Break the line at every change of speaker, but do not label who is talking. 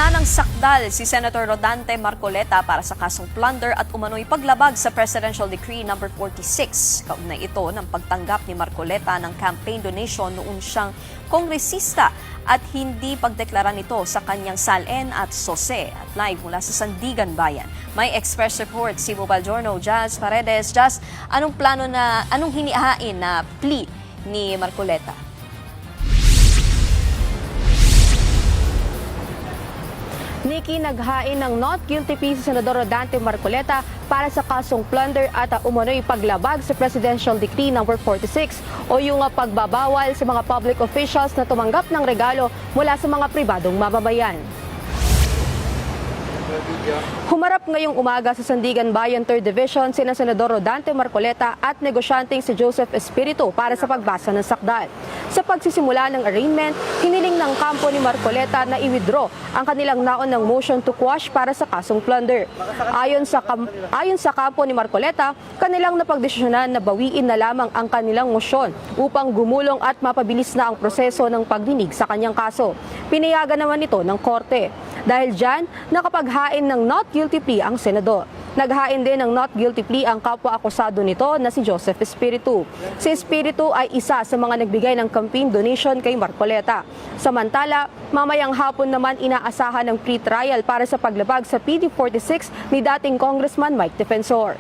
na ng sakdal si Senator Rodante Marcoleta para sa kasong plunder at umano'y paglabag sa Presidential Decree No. 46. Kaugnay ito ng pagtanggap ni Marcoleta ng campaign donation noon siyang kongresista at hindi pagdeklara nito sa kanyang SALN at SOSE. At live mula sa Sandigan Bayan, may Express Report si Bubaljorno Jazz Paredes. Jazz, anong hinihain na plea ni Marcoleta?
Nikki, naghain ng not guilty plea si Senador Rodante Marcoleta para sa kasong plunder at umano'y paglabag sa Presidential Decree No. 46 o yung pagbabawal sa mga public officials na tumanggap ng regalo mula sa mga pribadong mamamayan. Humarap ngayong umaga sa Sandigan Bayan 3rd Division sina Senador Rodante Marcoleta at negosyanteng si Joseph Espiritu para sa pagbasa ng sakdal. Sa pagsisimula ng arraignment, hiniling ng kampo ni Marcoleta na i-withdraw ang kanilang naon ng motion to quash para sa kasong plunder. Ayon sa kampo ni Marcoleta, kanilang napagdesisyonan na bawiin na lamang ang kanilang motion upang gumulong at mapabilis na ang proseso ng pagdinig sa kanyang kaso. Pinayagan naman ito ng korte. Dahil dyan, nakapaghain ng not guilty plea ang senador. Naghain din ng not guilty plea ang kapwa-akusado nito na si Joseph Espiritu. Si Espiritu ay isa sa mga nagbigay ng campaign donation kay Marcoleta. Samantala, mamayang hapon naman inaasahan ng pre-trial para sa paglabag sa PD 46 ni dating Congressman Mike Defensor.